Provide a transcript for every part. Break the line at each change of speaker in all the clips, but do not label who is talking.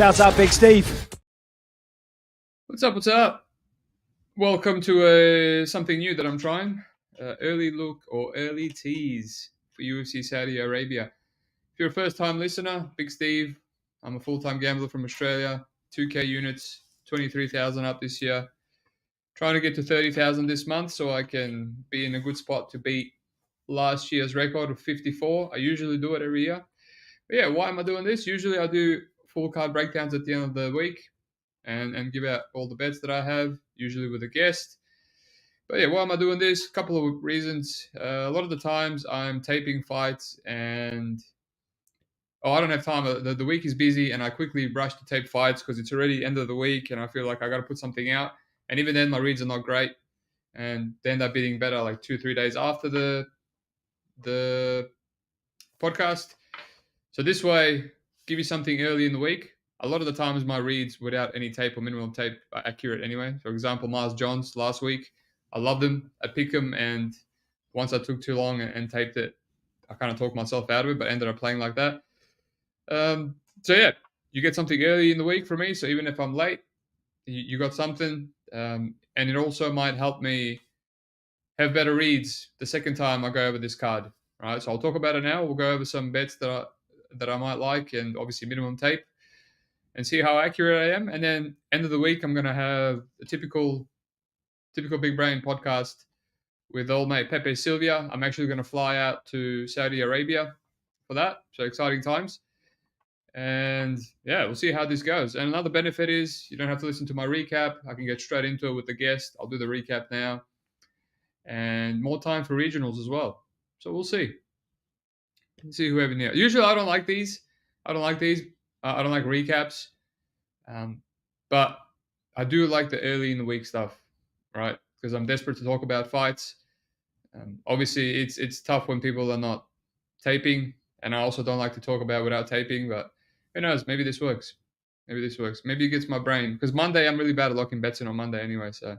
Shouts out Big Steve.
What's up? What's up? Welcome to something new that I'm trying. Early look or early tease for UFC Saudi Arabia. If you're a first-time listener, Big Steve. I'm a full-time gambler from Australia. 2K units, 23,000 up this year. Trying to get to 30,000 this month so I can be in a good spot to beat last year's record of 54. I usually do it every year. But yeah, why am I doing this? Usually I do full card breakdowns at the end of the week and give out all the bets that I have, usually with a guest. But yeah, why am I doing this? A couple of reasons. A lot of the times I'm taping fights and I don't have time. The week is busy and I quickly rush to tape fights because it's already end of the week and I feel like I got to put something out. And even then, my reads are not great, and they end up being better like 2-3 days after the podcast. So this way, give you something early in the week. A lot of the times my reads without any tape or minimum tape are accurate anyway. For example, Miles Johns last week, I loved him. I picked him, and once I took too long and taped it, I kind of talked myself out of it, but ended up playing like that. So yeah, you get something early in the week from me. So even if I'm late, you got something. And it also might help me have better reads the second time I go over this card. Right, so I'll talk about it now. We'll go over some bets that I might like, and obviously minimum tape, and see how accurate I am. And then end of the week, I'm gonna have a typical big brain podcast with old mate Pepe Silvia. I'm actually gonna fly out to Saudi Arabia for that. So exciting times. And yeah, we'll see how this goes. And another benefit is you don't have to listen to my recap. I can get straight into it with the guest. I'll do the recap now. And more time for regionals as well. So we'll see. Let's see whoever near. Usually I don't like these. I don't like recaps. But I do like the early in the week stuff, right? Because I'm desperate to talk about fights. Obviously, it's tough when people are not taping. And I also don't like to talk about without taping, but who knows? Maybe this works. Maybe it gets my brain. Because Monday, I'm really bad at locking bets in on Monday anyway. So,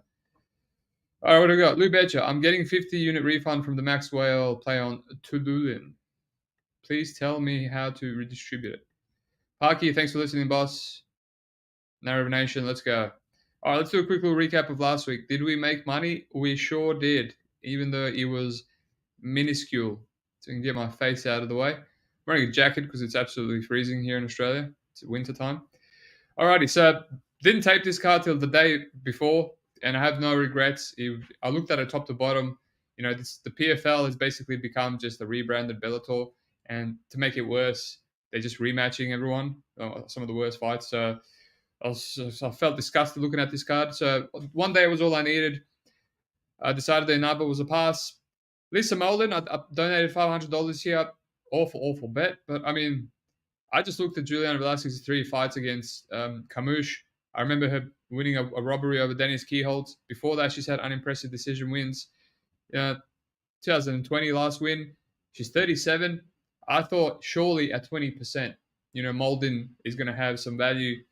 all right, what do we got? Lou Betcha. I'm getting 50-unit refund from the Maxwell play on Tululin. Please tell me how to redistribute it. Parky, thanks for listening, boss. Narrative Nation, let's go. All right, let's do a quick little recap of last week. Did we make money? We sure did, even though it was minuscule. So I can get my face out of the way. I'm wearing a jacket because it's absolutely freezing here in Australia. It's winter time. Alrighty, so didn't tape this card till the day before, and I have no regrets. I looked at it top to bottom. You know, the PFL has basically become just a rebranded Bellator, and to make it worse, they're just rematching everyone, some of the worst fights. So I felt disgusted looking at this card. So one day was all I needed. I decided the number was a pass. Lisa Molden, I donated $500 here. Awful bet. But, I mean, I just looked at Juliana Velasquez's 3 fights against Camouche. I remember her winning a robbery over Dennis Keyholtz. Before that, she's had unimpressive decision wins. 2020 last win. She's 37. I thought surely at 20%, Molden is going to have some value.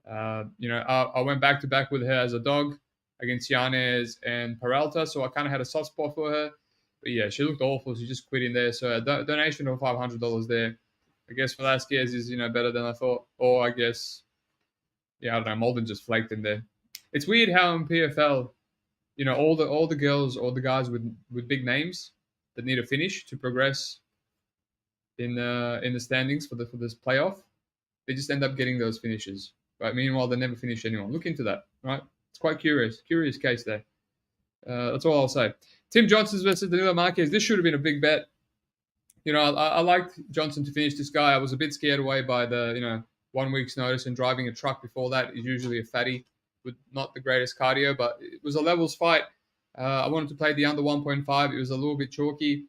I went back-to-back with her as a dog against Yanez and Peralta, so I kind of had a soft spot for her. But yeah, she looked awful. She just quit in there. So a donation of $500 there. I guess Velasquez is, better than I thought. Or I guess, I don't know, Molden just flaked in there. It's weird how in PFL, all the girls or the guys with big names that need a finish to progress in the standings for this playoff, they just end up getting those finishes. Right? Meanwhile, they never finish anyone. Look into that, right? It's quite curious case there. That's all I'll say. Tim Johnson's versus Danilo Marquez. This should have been a big bet. I liked Johnson to finish this guy. I was a bit scared away by the, 1 week's notice, and driving a truck before that is usually a fatty with not the greatest cardio, but it was a levels fight. I wanted to play the under 1.5. It was a little bit chalky.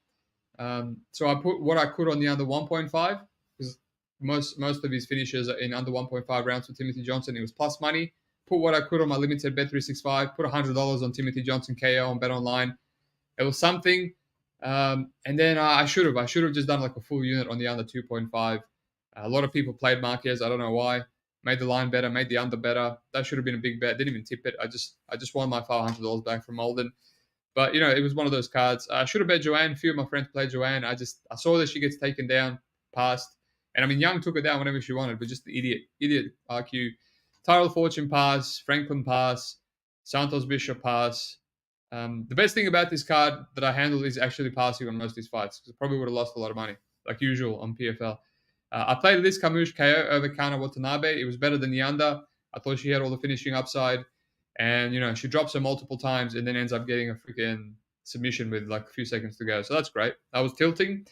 So I put what I could on the under 1.5 because most of his finishes are in under 1.5 rounds for Timothy Johnson. It was plus money. Put what I could on my limited Bet365. Put $100 on Timothy Johnson KO on Bet Online. It was something. And then I should have just done like a full unit on the under 2.5. A lot of people played Marquez. I don't know why. Made the line better, made the under better. That should have been a big bet. Didn't even tip it. I just won my $500 back from Molden. But, it was one of those cards. I should have bet Joanne. A few of my friends played Joanne. I saw that she gets taken down, passed. And I mean, Young took her down whenever she wanted, but just the idiot IQ. Tyrell Fortune pass, Franklin pass, Santos Bishop pass. The best thing about this card that I handled is actually passing on most of these fights, because I probably would have lost a lot of money, like usual on PFL. I played Liz Camus KO over Kana Watanabe. It was better than the under. I thought she had all the finishing upside. And, she drops her multiple times and then ends up getting a freaking submission with like a few seconds to go. So that's great. I was tilting.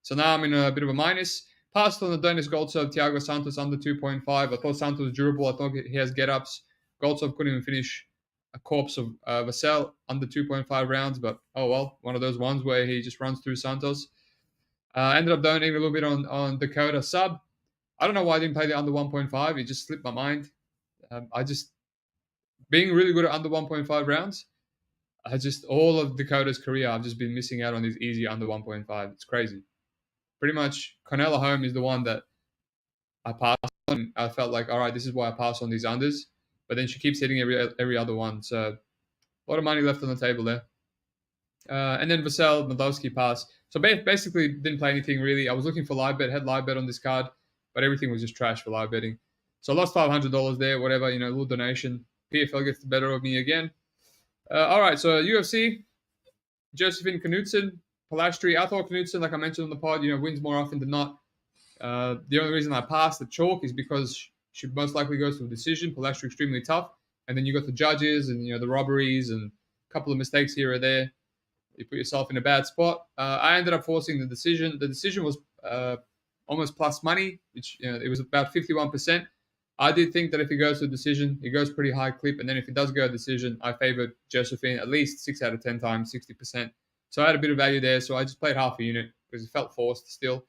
So now I'm in a bit of a minus. Passed on the Adonis Goltsov, Thiago Santos under 2.5. I thought Santos was durable. I thought he has get-ups. Goltsov couldn't even finish a corpse of Vassell under 2.5 rounds. But, oh well, one of those ones where he just runs through Santos. Ended up donating a little bit on Dakota sub. I don't know why I didn't play the under 1.5. It just slipped my mind. Being really good at under 1.5 rounds, all of Dakota's career, I've just been missing out on these easy under 1.5. It's crazy. Pretty much, Cornella Home is the one that I passed on. I felt like, all right, this is why I pass on these unders. But then she keeps hitting every other one. So a lot of money left on the table there. And then Vassell, Moldovsky pass. So basically didn't play anything really. I was looking for live bet, had live bet on this card, but everything was just trash for live betting. So I lost $500 there, whatever, a little donation. PFL gets the better of me again. All right, so UFC, Josephine Knudsen, Palastri. I thought Knudsen, like I mentioned on the pod, wins more often than not. The only reason I passed the chalk is because she most likely goes to a decision. Palastri extremely tough. And then you got the judges and, the robberies and a couple of mistakes here or there. You put yourself in a bad spot. I ended up forcing the decision. The decision was almost plus money, which it was about 51%. I did think that if he goes to a decision, he goes pretty high clip. And then if he does go a decision, I favored Josephine at least 6 out of 10 times, 60%. So I had a bit of value there. So I just played half a unit because it felt forced still.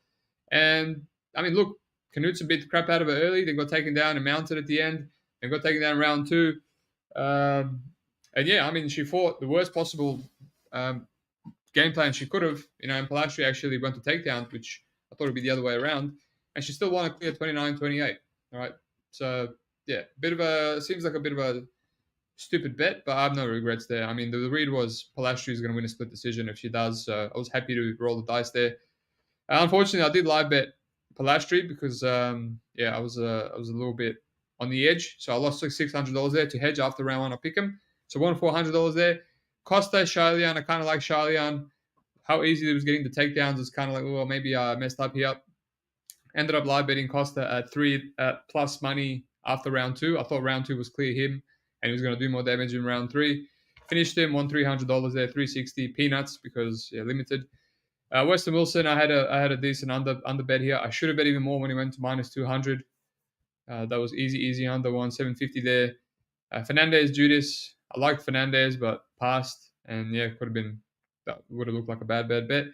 And I mean, look, Knudsen beat the crap out of her early. They got taken down and mounted at the end. They got taken down round 2. And yeah, I mean, she fought the worst possible game plan she could have. And Palastri actually went to takedowns, which I thought would be the other way around. And she still won a clear 29-28. All right. So, yeah, seems like a bit of a stupid bet, but I have no regrets there. I mean, the read was Palastri is going to win a split decision if she does. So I was happy to roll the dice there. Unfortunately, I did live bet Palastri because, I was a little bit on the edge. So I lost $600 there to hedge after round 1. I pick him. So won $400 there. Costa, Charlian, I kind of like Charlian. How easy it was getting the takedowns is kind of like, well, maybe I messed up here. Ended up live betting Costa at 3 plus money after round 2. I thought round 2 was clear him, and he was going to do more damage in round 3. Finished him, won $300 there, 360 peanuts because limited. Weston Wilson, I had a decent under bet here. I should have bet even more when he went to minus 200. That was easy under 750 there. Fernandez, Judas. I liked Fernandez, but passed, and that would have looked like a bad bet.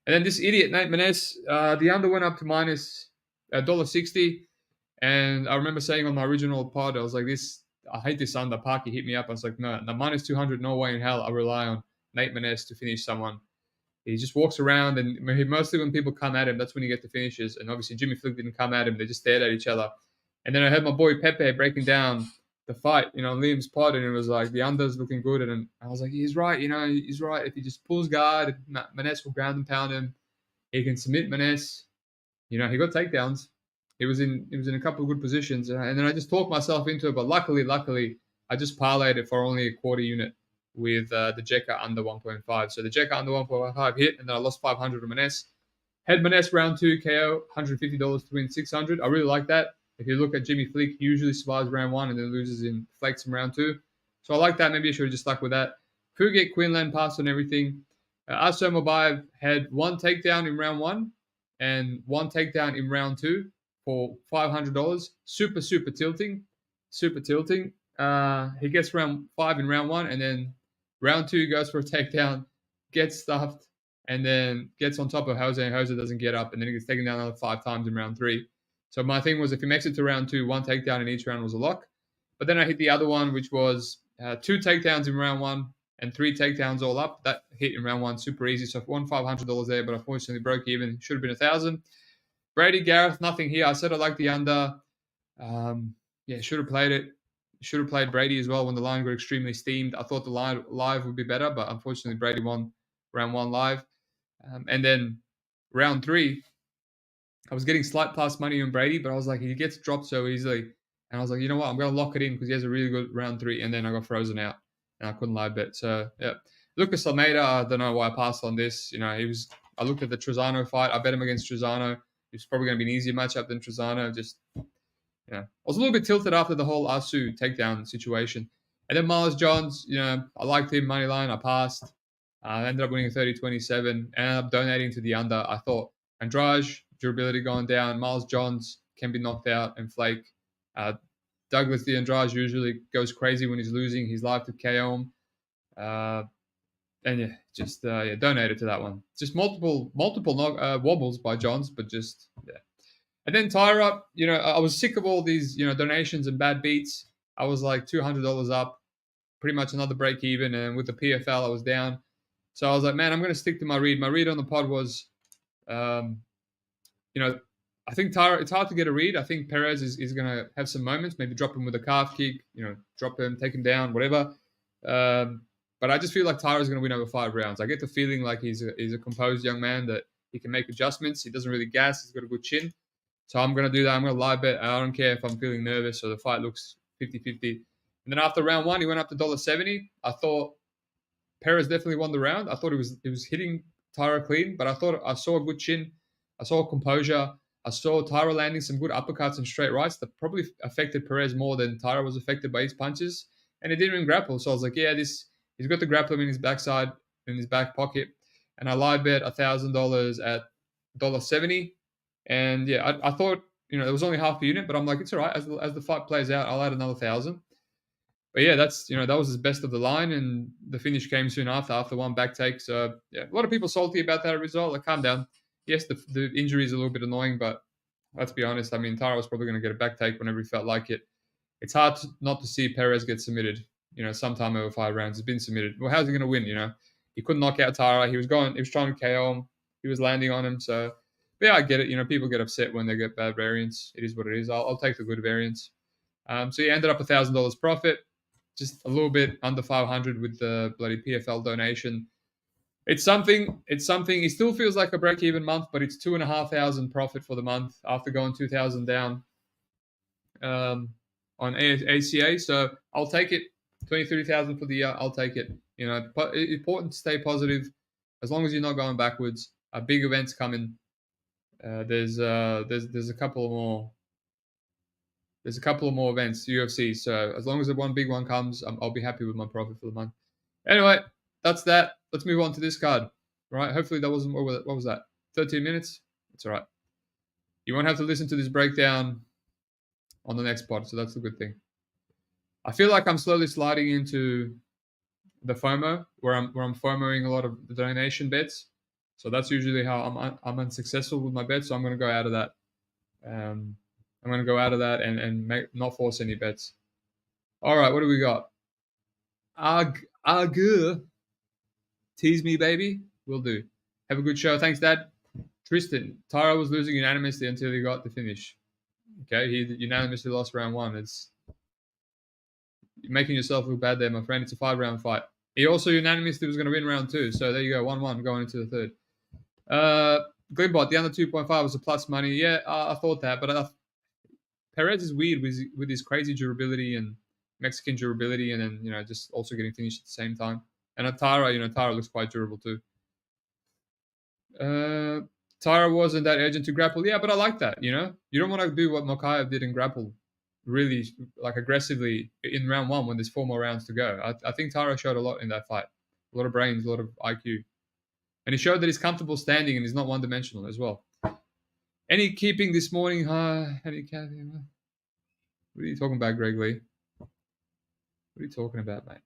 And then this idiot, Nate Maness, the under went up to minus $1.60. And I remember saying on my original pod, I was like, I hate this under. Parky hit me up. I was like, no, minus 200, no way in hell I rely on Nate Maness to finish someone. He just walks around, and mostly when people come at him, that's when you get the finishes. And obviously Jimmy Flick didn't come at him. They just stared at each other. And then I heard my boy Pepe breaking down the fight, on Liam's pod, and it was like the under's looking good. And I was like, he's right, he's right. If he just pulls guard, Maness will ground and pound him. He can submit Maness. He got takedowns. He was in a couple of good positions, and then I just talked myself into it. But luckily, I just parlayed it for only a quarter unit with the Jekka under 1.5. So the Jekka under 1.5 hit, and then I lost 500 to Maness. Had Maness round 2 KO, $150 to win 600. I really like that. If you look at Jimmy Flick, he usually survives round 1 and then loses in flakes in round 2. So I like that. Maybe I should have just stuck with that. Puget, Quinlan passed on everything. Arso Mobayev had 1 takedown in round 1 and 1 takedown in round 2 for $500. Super tilting. He gets round 5 in round 1, and then round 2 goes for a takedown, gets stuffed, and then gets on top of Jose, and Jose doesn't get up, and then he gets taken down another 5 times in round 3. So my thing was, if he makes it to round 2, 1 takedown in each round was a lock. But then I hit the other one, which was 2 takedowns in round 1 and 3 takedowns all up. That hit in round 1 super easy. So I won $500 there, but unfortunately broke even. Should have been $1,000. Brady Gareth, nothing here. I said I liked the under. Should have played it. Should have played Brady as well when the line got extremely steamed. I thought the line live would be better, but unfortunately Brady won round 1 live. And then round 3, I was getting slight plus money on Brady, but I was like, he gets dropped so easily. And I was like, you know what? I'm going to lock it in because he has a really good round 3. And then I got frozen out and I couldn't live bet. So, yeah. Lucas Almeida, I don't know why I passed on this. You know, I looked at the Trezano fight. I bet him against Trezano. It's probably going to be an easier matchup than Trezano. Just, you know, I was a little bit tilted after the whole Asu takedown situation. And then Miles Johns, you know, I liked him, money line. I passed. I ended up winning 30-27. Ended up donating to the under. I thought Andrade, durability going down. Miles Johns can be knocked out and flake. Douglas De Andrade usually goes crazy when he's losing. He's live to KO him. And yeah, just donated to that one. Just multiple wobbles by Johns, but just yeah. And then Tyra, you know, I was sick of all these, you know, donations and bad beats. I was like $200 up, pretty much another break even, and with the PFL I was down. So I was like, man, I'm going to stick to my read. My read on the pod was, you know, I think Tyra, it's hard to get a read. I think Perez is going to have some moments, maybe drop him with a calf kick, you know, drop him, take him down, whatever. But I just feel like Tyra's going to win over 5 rounds. I get the feeling like he's a composed young man that he can make adjustments. He doesn't really gas. He's got a good chin. So I'm going to do that. I'm going to live bet. I don't care if I'm feeling nervous or the fight looks 50-50. And then after round 1, he went up to $1.70. I thought Perez definitely won the round. I thought it was hitting Tyra clean, but I thought I saw a good chin. I saw composure. I saw Tyra landing some good uppercuts and straight rights that probably affected Perez more than Tyra was affected by his punches. And he didn't even grapple. So I was like, yeah, he's got the grappler in his backside, in his back pocket. And I live bet $1,000 at $1.70. And yeah, I thought, you know, it was only half a unit, but I'm like, it's all right. As the fight plays out, I'll add another 1,000. But yeah, that's, you know, that was his best of the line, and the finish came soon after one back take. So yeah, a lot of people salty about that result. Like, calm down. Yes, the injury is a little bit annoying, but let's be honest. I mean, Tara was probably going to get a back take whenever he felt like it. It's hard not to see Perez get submitted. You know, sometime over 5 rounds, he's been submitted. Well, how's he going to win? You know, he couldn't knock out Tara. He was trying to KO him. He was landing on him. So, but yeah, I get it. You know, people get upset when they get bad variance. It is what it is. I'll take the good variance. So he ended up $1,000 profit, just a little bit under 500 with the bloody PFL donation. It's something. It still feels like a break-even month, but it's 2,500 profit for the month after going 2,000 down on ACA. So I'll take it. 23,000 for the year. I'll take it. You know, but it's important to stay positive as long as you're not going backwards. Big events coming. There's a couple more. There's a couple of more events, UFC. So as long as the one big one comes, I'll be happy with my profit for the month. Anyway, that's that. Let's move on to this card. Right? Hopefully that wasn't, what was that? 13 minutes? It's all right. You won't have to listen to this breakdown on the next pod, so that's a good thing. I feel like I'm slowly sliding into the FOMO, where I'm FOMOing a lot of the donation bets. So that's usually how I'm unsuccessful with my bets. So I'm going to go out of that. I'm going to go out of that and not force any bets. All right, what do we got? Tease me, baby. Will do. Have a good show. Thanks, Dad. Tristan, Tyra was losing unanimously until he got the finish. Okay, he unanimously lost round 1. You're making yourself look bad there, my friend. It's a 5-round fight. He also unanimously was going to win round 2. So there you go, 1-1 going into the 3rd. Glenbot, the under 2.5 was a plus money. Yeah, I thought that, but Perez is weird with his crazy durability and Mexican durability, and then, you know, just also getting finished at the same time. And Tara, you know, Tara looks quite durable too. Tara wasn't that urgent to grapple. Yeah, but I like that, you know. You don't want to do what Mokaev did and grapple really like aggressively in round 1 when there's 4 more rounds to go. I think Tara showed a lot in that fight. A lot of brains, a lot of IQ. And he showed that he's comfortable standing and he's not one-dimensional as well. Any keeping this morning? Any Kathy? What are you talking about, Greg Lee? What are you talking about, mate?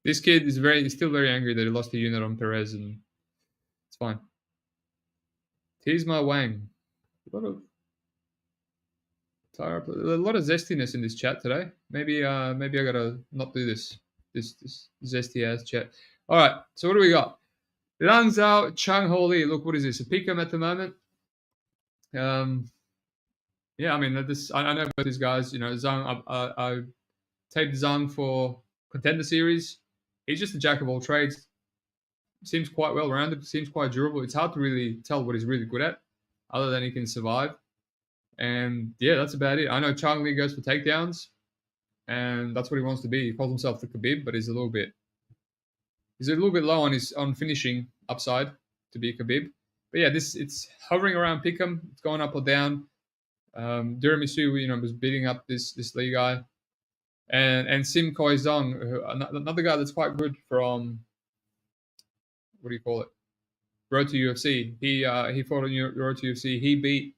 This kid is still very angry that he lost the unit on Perez, and it's fine. Tease my Wang. A lot of zestiness in this chat today. Maybe I gotta not do this zesty ass chat. All right, so what do we got? Lang Zhao, Chang Ho Lee. Look, what is this? A pick'em at the moment. Yeah, I mean, I know both these guys. You know, Zhang. I taped Zhang for Contender Series. He's just a jack of all trades. Seems quite well rounded. Seems quite durable. It's hard to really tell what he's really good at. other than he can survive. And yeah, that's about it. I know Chang Li goes for takedowns, and that's what he wants to be. He calls himself the Khabib, but he's a little bit low on his on finishing upside to be Khabib. But yeah, this it's hovering around pick'em. It's going up or down. Duramisu, was beating up this Lee guy, and Sim Koi Zong, another guy that's quite good from what do you call it? Road to UFC. He fought on Road to UFC. He beat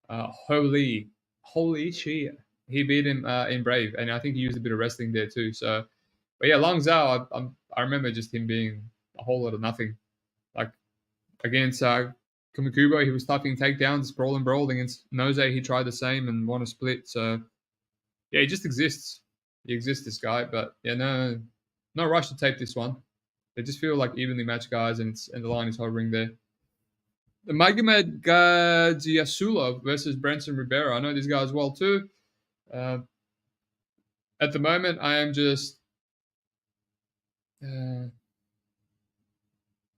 holy shit. He beat him in Brave, and I think he used a bit of wrestling there too. So, but yeah, Long Zhao, I remember just him being a whole lot of nothing. Like against Kumikubo, he was stuffing takedowns, brawl and brawl. Against Nose, he tried the same and won a split. So yeah, he just exists. He exists, this guy. But yeah, no rush to tape this one. They just feel like evenly matched guys, and the line is hovering there. The Magomed Gadziasulov versus Branson Ribeiro. I know this guy as well too. Uh, at the moment, I am just.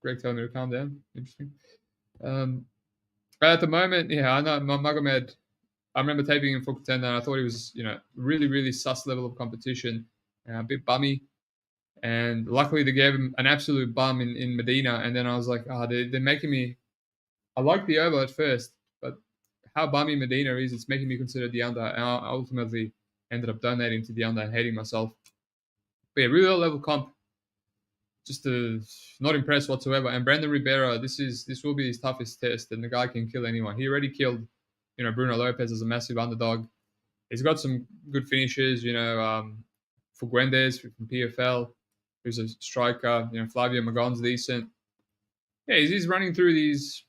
Greg telling me to calm down. Interesting. But at the moment, yeah, I know Magomed. I remember taping him for Contender, and I thought he was, really, really sus level of competition, a bit bummy. And luckily, they gave him an absolute bum in Medina. And then I was like, they're making me. I liked the over at first, but how bummy Medina is, it's making me consider the under. And I ultimately ended up donating to the under and hating myself. But yeah, really low level comp. Just not impressed whatsoever. And Brandon Ribeiro, this will be his toughest test, and the guy can kill anyone. He already killed, Bruno Lopez as a massive underdog. He's got some good finishes, for Fuguendes from PFL, who's a striker. Flavio Magon's decent. Yeah, he's running through these,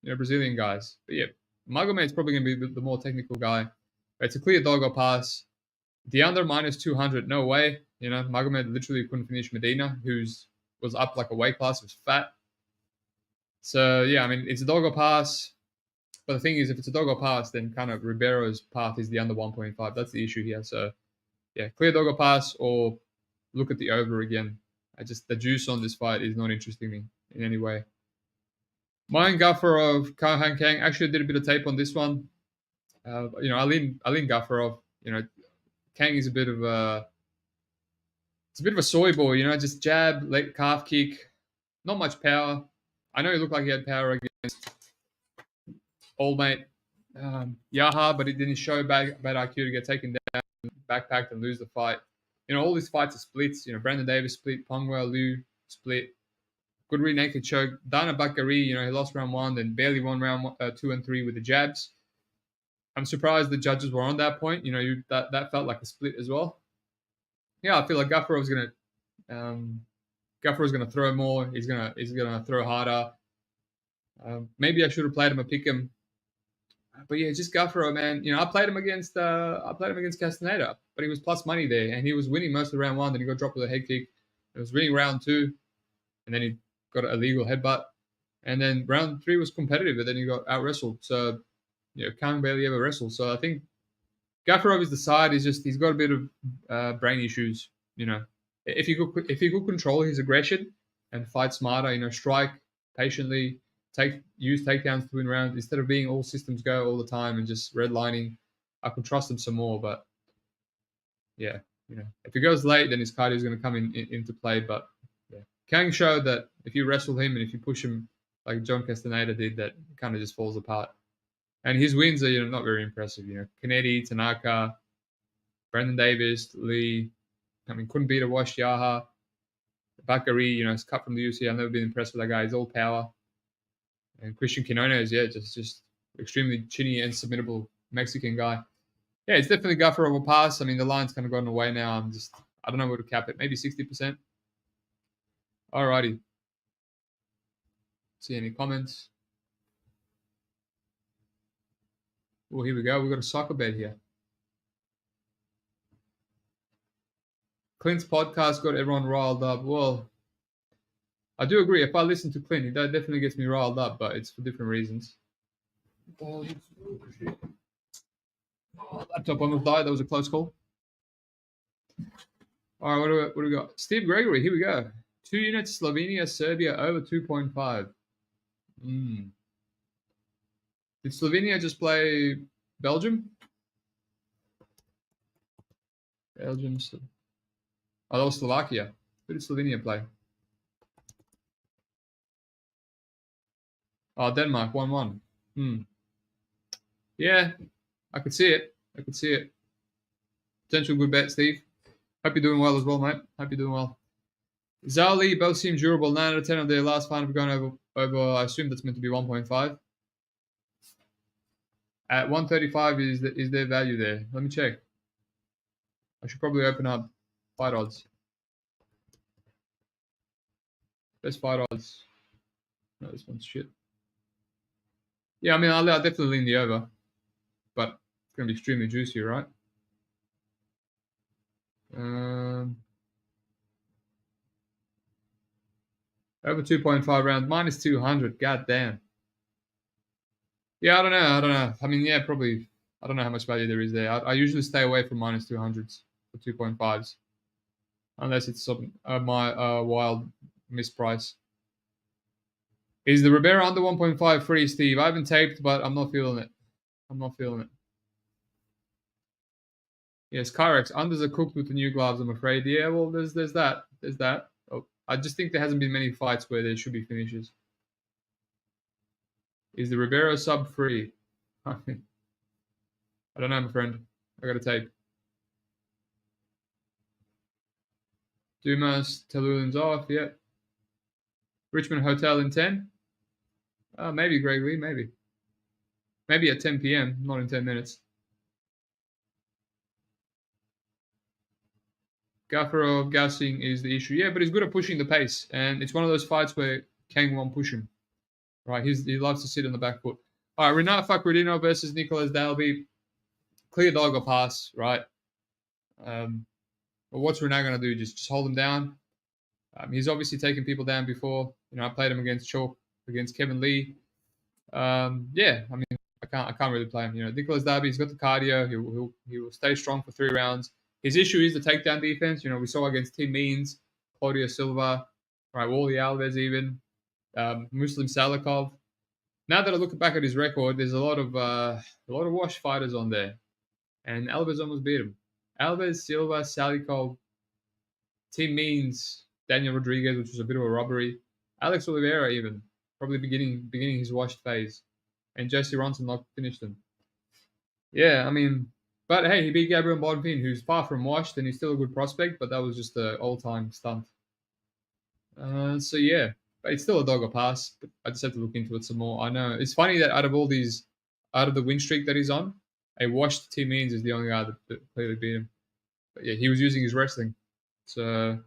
Brazilian guys. But yeah, Magomed's probably going to be the more technical guy. It's a clear dog or pass. The under minus 200, no way. Magomed literally couldn't finish Medina, was up like a weight class, was fat. So yeah, I mean, it's a dog or pass. But the thing is, if it's a dog or pass, then kind of Ribeiro's path is the under 1.5. That's the issue here. So yeah, clear dog or pass, or look at the over again. The juice on this fight is not interesting me in any way. Mine Gafarov, Kahan Kang. Actually, I did a bit of tape on this one. I lean Gafarov. Kang is a bit of a soy boy, just jab, late calf kick, not much power. I know he looked like he had power against old mate Yaha, but it didn't show bad IQ to get taken down, backpacked, and lose the fight. All these fights are splits. Brandon Davis split, Pongwell Liu split, good rear naked choke. Dana Bakary, he lost round 1, then barely won round 2 and 3 with the jabs. I'm surprised the judges were on that point. That felt like a split as well. Yeah, I feel like Gafarov's gonna throw more. He's gonna throw harder. Maybe I should have played him a pick him. But yeah, just Gafarov, man. I played him against Castaneda, but he was plus money there, and he was winning most of round 1. Then he got dropped with a head kick. It was winning round 2, and then he got an illegal headbutt. And then round 3 was competitive, but then he got out wrestled. So Kang barely ever wrestled. So I think Gafarov is the side. He's got a bit of brain issues. If he could control his aggression and fight smarter, strike patiently, use takedowns to win rounds instead of being all systems go all the time and just redlining, I could trust him some more. But yeah, if he goes late, then his cardio is going to come into play. But yeah, Kang showed that if you wrestle him and if you push him like John Castaneda did, that kind of just falls apart. And his wins are not very impressive. Kennedy, Tanaka, Brandon Davis, Lee. I mean, couldn't beat a Wash Yaha. Bakary, is cut from the UFC. I've never been impressed with that guy. He's all power. And Christian Quinones is, just extremely chinny and submittable Mexican guy. Yeah, it's definitely Gafarov a pass. I mean, the line's kind of gotten away now. I don't know where to cap it. Maybe 60%. Alrighty. See any comments? Well, here we go. We've got a soccer bet here. Clint's podcast got everyone riled up. Well, I do agree. If I listen to Clint, that definitely gets me riled up, but it's for different reasons. Laptop almost died. That was a close call. All right, what do we got? Steve Gregory, here we go. 2 units, Slovenia, Serbia, over 2.5. Did Slovenia just play Belgium? Belgium. Oh, that was Slovakia. Who did Slovenia play? Oh, Denmark, 1-1. Yeah, I could see it. I could see it. Potential good bet, Steve. Hope you're doing well as well, mate. Hope you're doing well. Zali both seem durable. 9 out of 10 of their last 5 have gone over. I assume that's meant to be 1.5. At 135 is their value there. Let me check. I should probably open up fight odds. Best fight odds. No, this one's shit. Yeah, I mean, I'll definitely lean the over, but it's going to be extremely juicy, right? Over 2.5 rounds, minus 200. God damn. Yeah, I don't know. I mean, yeah, probably. I don't know how much value there is there. I usually stay away from minus 200s for 2.5s, unless it's some my wild misprice. Is the Ribera under 1.5 free, Steve? I haven't taped, but I'm not feeling it. I'm not feeling it. Yes, Kyrex. Unders are cooked with the new gloves, I'm afraid. Yeah, well, there's that. There's that. Oh, I just think there hasn't been many fights where there should be finishes. Is the Ribera sub free? I don't know, my friend. I got a tape. Dumas, Talulin's off. Yep. Richmond Hotel in 10. Maybe Greg Lee. Maybe. Maybe at 10 p.m. Not in 10 minutes. Gaffarov gassing is the issue. Yeah, but he's good at pushing the pace, and it's one of those fights where Kang won't push him. Right? He loves to sit on the back foot. All right, Renat Fakhredinov versus Nicolas Dalby. Clear dog or pass, right? But what's Renat going to do? Just hold him down? He's obviously taken people down before. You know, I played him against Chalk, against Kevin Lee. Yeah, I mean, I can't really play him. You know, Nicolas Darby, he's got the cardio. He will stay strong for 3 rounds. His issue is the takedown defense. You know, we saw against Tim Means, Claudio Silva, right, Wally Alves even, Muslim Salikov. Now that I look back at his record, there's a lot of wash fighters on there, and Alves almost beat him. Alves, Silva, Salikov, Tim Means, Daniel Rodriguez, which was a bit of a robbery. Alex Oliveira even, probably beginning his washed phase. And Jesse Ronson not finished him. Yeah, I mean, but hey, he beat Gabriel Bonfim, who's far from washed, and he's still a good prospect, but that was just an all-time stunt. So yeah, but it's still a dog or pass, but I just have to look into it some more. I know. It's funny that out of the win streak that he's on, a washed T Means is the only guy that clearly beat him. But yeah, he was using his wrestling. So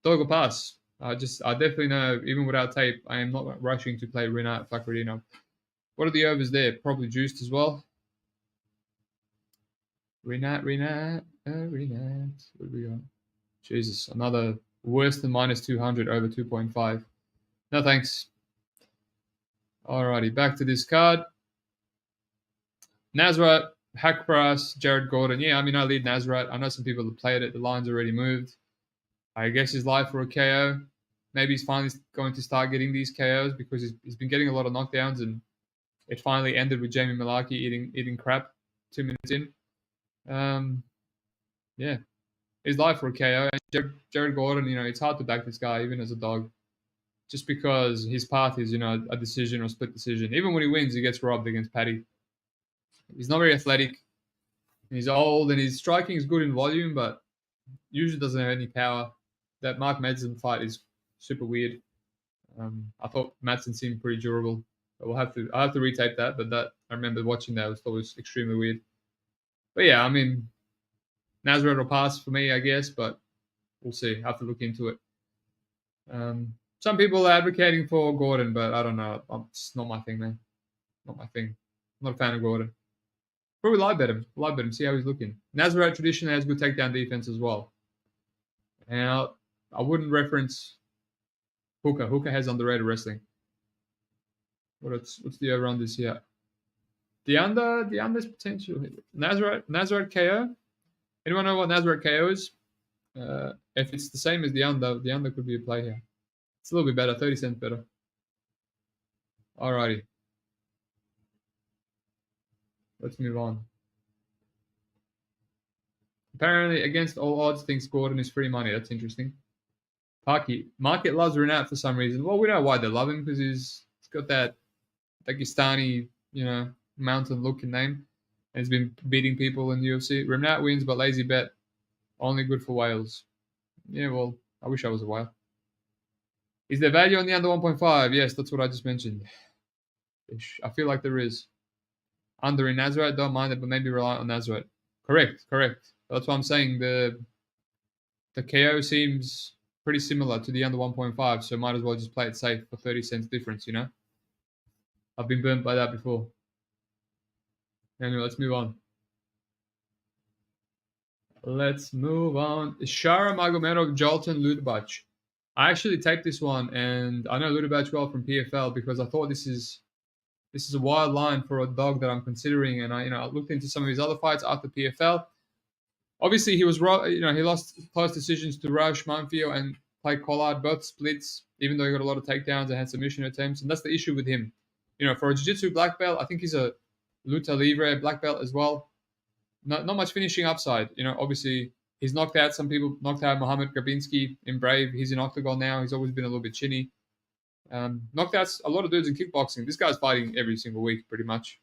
dog or pass. I definitely know, even without tape, I am not rushing to play Renat Fakhredinov. What are the overs there? Probably juiced as well. Renat. What do we got? Jesus, another worse than minus 200 over 2.5. No thanks. Alrighty, back to this card. Nasrat, Hakparas, Jared Gordon. Yeah, I mean, I lead Nasrat. I know some people have played it. The line's already moved. I guess he's live for a KO. Maybe he's finally going to start getting these KOs because he's been getting a lot of knockdowns, and it finally ended with Jamie Malaki eating crap 2 minutes in. Yeah, he's live for a KO. And Jared Gordon, you know, it's hard to back this guy even as a dog, just because his path is, you know, a decision or split decision. Even when he wins, he gets robbed against Paddy. He's not very athletic. He's old, and his striking is good in volume, but usually doesn't have any power. That Mark Madsen fight is super weird. I thought Madsen seemed pretty durable. I'll have to retape that, but that I remember watching that. I thought it was extremely weird. But yeah, I mean, Nazareth will pass for me, I guess, but we'll see. I have to look into it. Some people are advocating for Gordon, but I don't know. It's not my thing, man. Not my thing. I'm not a fan of Gordon. Probably live bet him. Live bet him. See how he's looking. Nazareth traditionally has good takedown defense as well. And I wouldn't reference Hooker. Hooker has underrated wrestling. What's the over on this here? The under's potential. Nazareth KO. Anyone know what Nazareth KO is? If it's the same as the under could be a play here. It's a little bit better, 30 cents better. Alrighty. Let's move on. Apparently, against all odds, thinks Gordon is free money. That's interesting. Parky. Market loves Renat for some reason. Well, we know why they love him, because he's got that Dagestani, mountain looking name. And he's been beating people in the UFC. Renat wins, but lazy bet. Only good for whales. Yeah, well, I wish I was a whale. Is there value on the under 1.5? Yes, that's what I just mentioned. I feel like there is. Under in Nazareth, don't mind it, but maybe rely on Nazareth. Correct. That's what I'm saying. The KO seems pretty similar to the under 1.5, so might as well just play it safe for 30 cents difference, I've been burnt by that before. Anyway, let's move on. Shara Magomedov, Jolton, Ludabach. I actually taped this one, and I know Ludabach well from PFL because I thought this is a wild line for a dog that I'm considering, and I looked into some of his other fights after PFL. Obviously, he lost close decisions to Roush, Manfio, and Clay Collard, both splits, even though he got a lot of takedowns and had submission attempts, and that's the issue with him. For a jiu-jitsu black belt, I think he's a luta livre black belt as well. Not much finishing upside. Obviously, he's knocked out some people. Knocked out Mohamed Grabinski in Brave. He's in Octagon now. He's always been a little bit chinny. Knocked out a lot of dudes in kickboxing. This guy's fighting every single week, pretty much.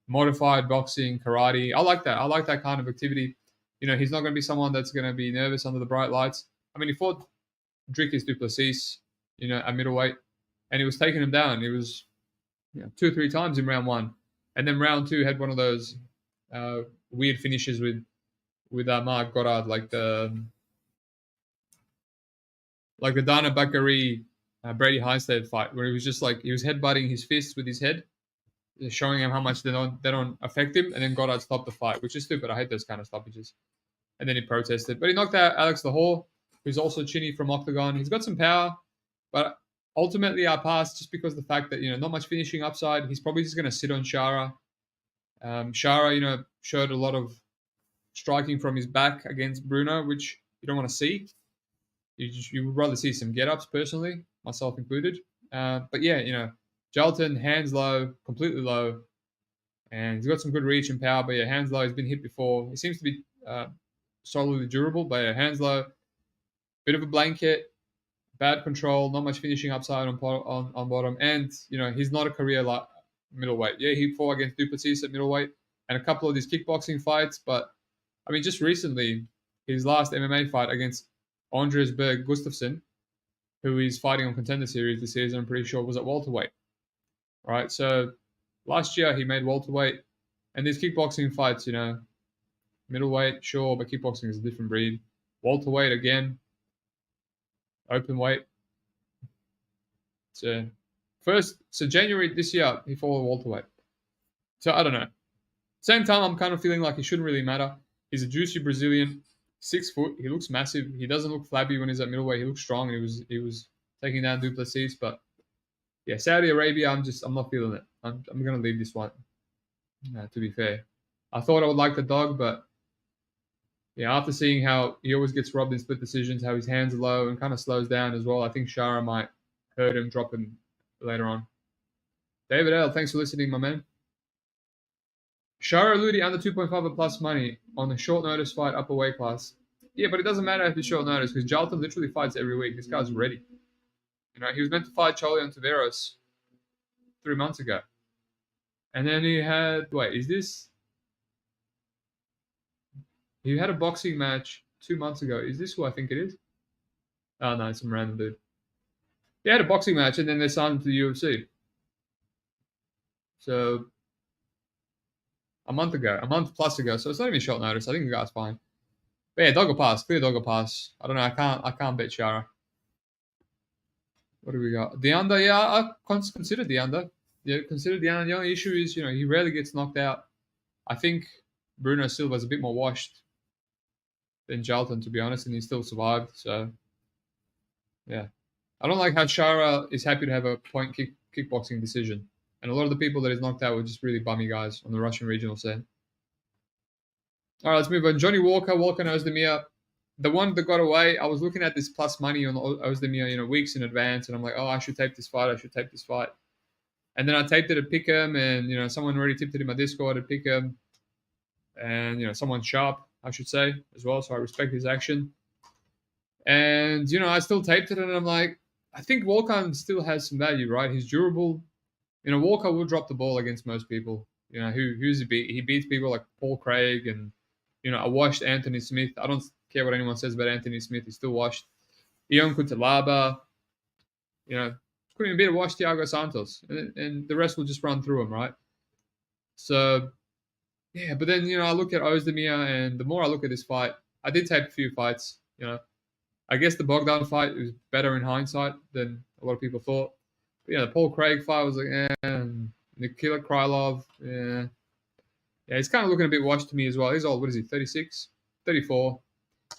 Modified boxing, karate. I like that. I like that kind of activity. He's not going to be someone that's going to be nervous under the bright lights. I mean, he fought Dricus du Plessis, at middleweight, and he was taking him down. He was 2 or 3 times in round 1. And then round 2 had one of those weird finishes with Mark Goddard, like the Dana Bakary Brady Heinstead fight, where he was just he was headbutting his fists with his head, showing him how much they don't affect him, and then Goddard stopped the fight, which is stupid. I hate those kind of stoppages. And then he protested, but he knocked out Alex Lahore, who's also chinny from Octagon. He's got some power, but ultimately I passed just because of the fact that not much finishing upside. He's probably just going to sit on Shara. Shara, showed a lot of striking from his back against Bruno, which you don't want to see. You would rather see some get-ups, personally, myself included. But yeah, Jolton, hands low, completely low, and he's got some good reach and power, but yeah, hands low. He's been hit before. He seems to be solidly durable, but yeah, hands low, bit of a blanket, bad control, not much finishing upside on bottom, and he's not a career middleweight. Yeah, he fought against du Plessis at middleweight and a couple of these kickboxing fights, but I mean, just recently, his last MMA fight against Andres Berg Gustafsson, who is fighting on Contender Series this season, I'm pretty sure, was at welterweight. Right, so last year he made welterweight, and these kickboxing fights, middleweight, sure, but kickboxing is a different breed. Welterweight again, open weight. So January this year he fought welterweight. So I don't know. Same time, I'm kind of feeling like it shouldn't really matter. He's a juicy Brazilian, 6 foot. He looks massive. He doesn't look flabby when he's at middleweight. He looks strong. And he was taking down du Plessis, but yeah, Saudi Arabia, I'm not feeling it. I'm gonna leave this one. To be fair, I thought I would like the dog, but yeah, after seeing how he always gets robbed in split decisions, how his hands are low and kind of slows down as well, I think Shara might hurt him, drop him later on. David L, thanks for listening, my man. Shara Ludi under 2.5 plus money on the short notice fight upper weight class. Yeah, but it doesn't matter if it's short notice because Jalton literally fights every week. This guy's ready. He was meant to fight Cholion Taveros 3 months ago. And then he had, he had a boxing match 2 months ago. Is this who I think it is? Oh, no, it's some random dude. He had a boxing match and then they signed him to the UFC. So, a month plus ago. So it's not even short notice. I think the guy's fine. But yeah, dog will pass. Clear dog will pass. I don't know. I can't bet Shara. What do we got? The under, yeah, I consider the under. Yeah, consider the under. The only issue is, he rarely gets knocked out. I think Bruno Silva's a bit more washed than Jalton, to be honest, and he still survived. So, yeah. I don't like how Shara is happy to have a point kickboxing decision. And a lot of the people that he's knocked out were just really bummy guys on the Russian regional scene. All right, let's move on. Johnny Walker and Ozdemir. The one that got away, I was looking at this plus money on Ozdemir, weeks in advance, and I'm like, oh, I should tape this fight. And then I taped it at Pick'em, and someone already tipped it in my Discord at Pick'em, and someone sharp, I should say, as well. So I respect his action. And I still taped it, and I'm like, I think Volkan still has some value, right? He's durable. Walker will drop the ball against most people. Who's he beat? He beats people like Paul Craig, and I watched Anthony Smith. I don't care what anyone says about Anthony Smith. He's still washed. Ion Kutalaba, couldn't even beat a washed Thiago Santos, and the rest will just run through him, right? So yeah, but then I look at Ozdemir, and the more I look at this fight, I did tape a few fights. I guess the Bogdan fight was better in hindsight than a lot of people thought. But the Paul Craig fight was like, Nikita Krylov, yeah. Yeah, he's kind of looking a bit washed to me as well. He's old. What is he, 36? 34?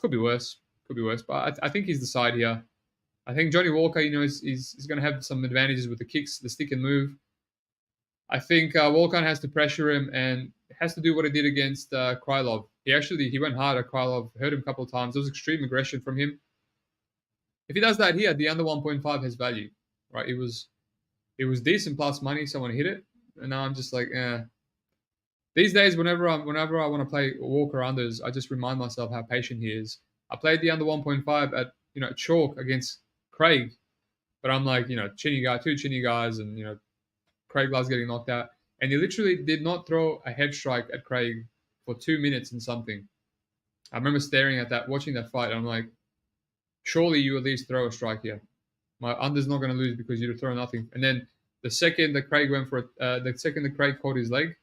Could be worse. Could be worse. But I think he's the side here. I think Johnny Walker, is going to have some advantages with the kicks, the stick and move. I think Volkan has to pressure him and has to do what he did against Krylov. He went hard at Krylov, hurt him a couple of times. There was extreme aggression from him. If he does that here, the under 1.5 has value, right? It was decent plus money. Someone hit it, and now I'm just like, eh. These days, whenever I want to play Walker unders, I just remind myself how patient he is. I played the under 1.5 at chalk against Craig, but I'm like, chinny guy, two chinny guys, and Craig loves getting knocked out, and he literally did not throw a head strike at Craig for 2 minutes and something. I remember staring at that, watching that fight, and I'm like, surely you at least throw a strike here. My under's not going to lose because you throw nothing. And then the second that Craig caught his leg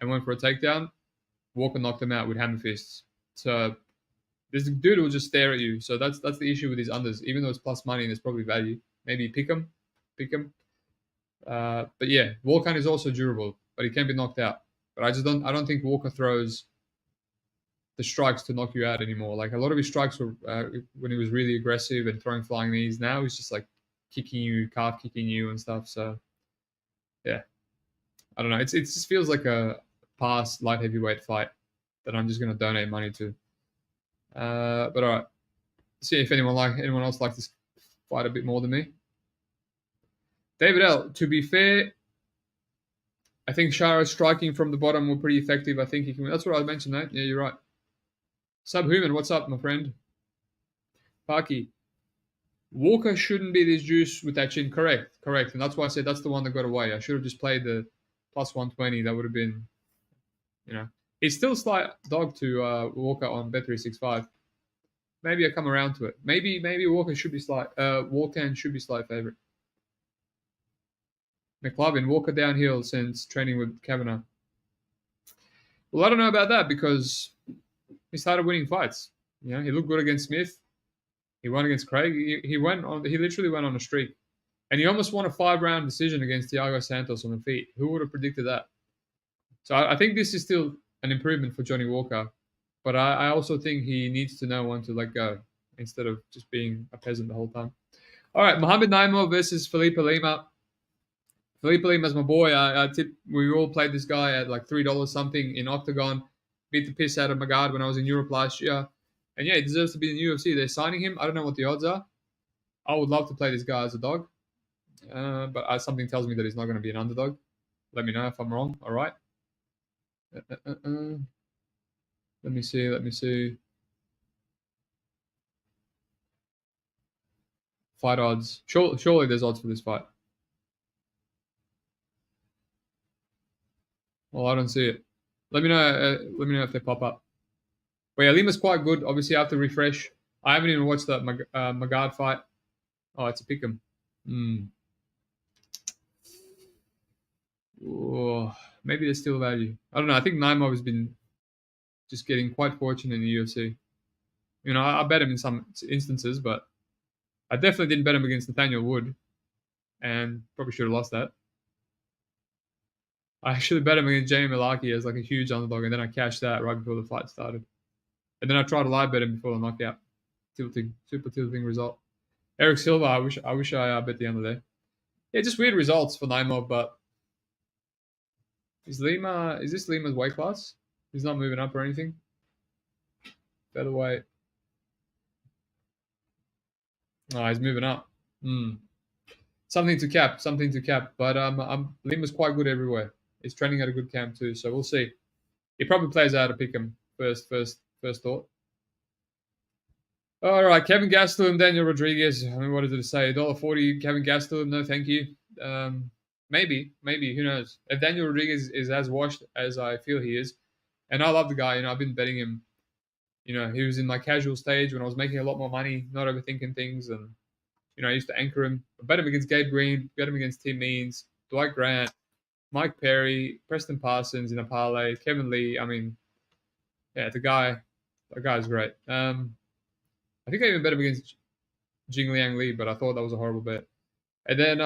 and went for a takedown, Walker knocked him out with hammer fists. So this dude will just stare at you. So that's the issue with these unders. Even though it's plus money and there's probably value, maybe pick him. But yeah, Volkan is also durable, but he can be knocked out. But I don't think Walker throws the strikes to knock you out anymore. Like a lot of his strikes were when he was really aggressive and throwing flying knees. Now he's just like kicking you, calf kicking you and stuff. So yeah, I don't know. It just feels like a past light heavyweight fight that I'm just going to donate money to. But all right, see if anyone else likes this fight a bit more than me. David L. To be fair, I think Shara's striking from the bottom were pretty effective. I think he can. That's what I mentioned, mate. Yeah, you're right. Subhuman, what's up, my friend? Parky. Walker shouldn't be this juice with that chin. Correct. And that's why I said that's the one that got away. I should have just played the plus 120. That would have been, He's still slight dog to Walker on Bet365. Maybe I come around to it. Maybe Walker should be slight. Walker should be slight favorite. McLovin, Walker downhill since training with Kavanagh. Well, I don't know about that because he started winning fights. He looked good against Smith. He won against Craig. He literally went on a streak. And he almost won a 5-round decision against Thiago Santos on the feet. Who would have predicted that? So I think this is still an improvement for Johnny Walker. But I also think he needs to know when to let go instead of just being a peasant the whole time. All right, Mohamed Naimov versus Felipe Lima. Felipe Lima's my boy. We all played this guy at like $3 something in Octagon. Beat the piss out of Magad when I was in Europe last year. And yeah, he deserves to be in the UFC. They're signing him. I don't know what the odds are. I would love to play this guy as a dog. But something tells me that he's not going to be an underdog. Let me know if I'm wrong. All right. Let me see. Fight odds. Surely there's odds for this fight. Well, I don't see it. Let me know. Let me know if they pop up. But yeah, Lima's quite good. Obviously, I have to refresh. I haven't even watched that Magad fight. Oh, it's a pick'em. Oh, maybe there's still value. I don't know. I think Naimov has been just getting quite fortunate in the UFC. I bet him in some instances, but I definitely didn't bet him against Nathaniel Wood, and probably should have lost that. I actually bet him against Jamie Malaki as like a huge underdog, and then I cashed that right before the fight started. And then I tried to live bet him before the knockout. Super tilting result. Eric Silva, I wish I bet the under there. Yeah, just weird results for Naimov, but is this Lima's weight class? He's not moving up or anything. Featherweight. Oh, he's moving up. something to cap, something to cap. But Lima's quite good everywhere. He's training at a good camp too, so we'll see. He probably plays out to pick him first thought. All right, Kevin Gastelum, Daniel Rodriguez. I mean, what did it say? $1.40, Kevin Gastelum. No, thank you. Maybe. Who knows? If Daniel Rodriguez is as washed as I feel he is, and I love the guy. I've been betting him. He was in my casual stage when I was making a lot more money, not overthinking things, and I used to anchor him. I bet him against Gabe Green, bet him against Tim Means, Dwight Grant, Mike Perry, Preston Parsons in a parlay, Kevin Lee. I mean, yeah, that guy's great. I think I even bet him against Jing Liang Li, but I thought that was a horrible bet. And then,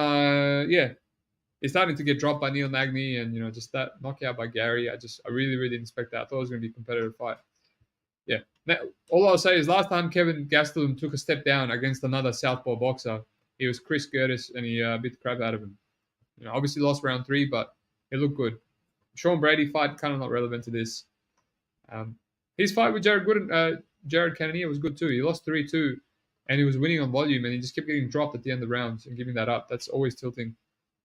he's starting to get dropped by Neil Magny, and just that knockout by Gary. I really, really didn't expect that. I thought it was going to be a competitive fight. Yeah. Now, all I'll say is last time Kevin Gastelum took a step down against another southpaw boxer, he was Chris Curtis, and he beat the crap out of him. Obviously lost round 3, but it looked good. Sean Brady fight kind of not relevant to this. His fight with Jared Cannonier was good too. He lost 3-2, and he was winning on volume, and he just kept getting dropped at the end of the rounds and giving that up. That's always tilting.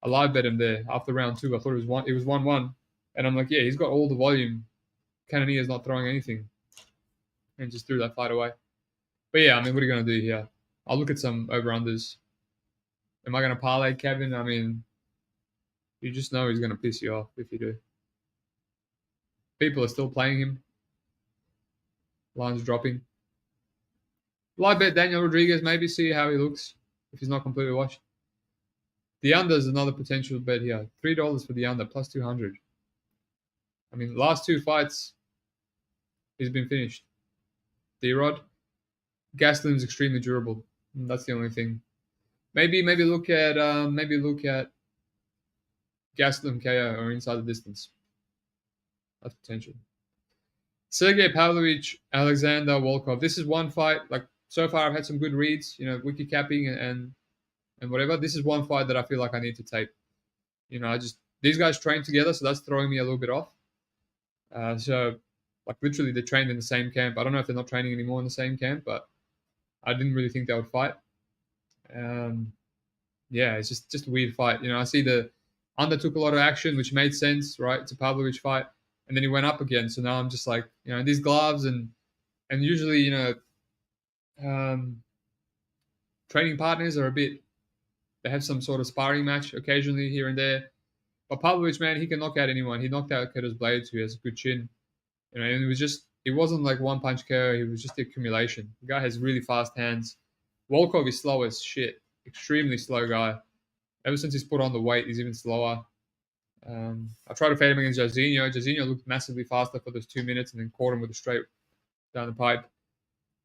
I live bet him there after round 2. I thought it was 1-1, and I'm like, yeah, he's got all the volume. Cannonier's not throwing anything, and just threw that fight away. But yeah, I mean, what are you going to do here? I'll look at some over-unders. Am I going to parlay Kevin? I mean, you just know he's going to piss you off if you do. People are still playing him. Lines dropping. Live bet Daniel Rodriguez, maybe see how he looks if he's not completely washed. The under is another potential bet here. $3 for the under, plus 200. I mean, last 2 fights, he's been finished. D-Rod, Gastelum's extremely durable. That's the only thing. Maybe look at Gastelum KO or inside the distance. That's potential. Sergey Pavlovich, Alexander Volkov. This is one fight. Like so far, I've had some good reads. Wiki capping and whatever. This is one fight that I feel like I need to tape. These guys train together, so that's throwing me a little bit off. So like literally they trained in the same camp. I don't know if they're not training anymore in the same camp, but I didn't really think they would fight. Yeah, it's just a weird fight. I see the under took a lot of action, which made sense, right? It's a Pavlovich fight. And then he went up again. So now I'm just like, these gloves and usually, training partners are they have some sort of sparring match occasionally here and there. But Pavlovich, man, he can knock out anyone. He knocked out Curtis Blades, who has a good chin. And it wasn't like one punch KO. It was just the accumulation. The guy has really fast hands. Volkov is slow as shit. Extremely slow guy. Ever since he's put on the weight, he's even slower. I tried to fade him against Jairzinho. Jairzinho looked massively faster for those 2 minutes and then caught him with a straight down the pipe.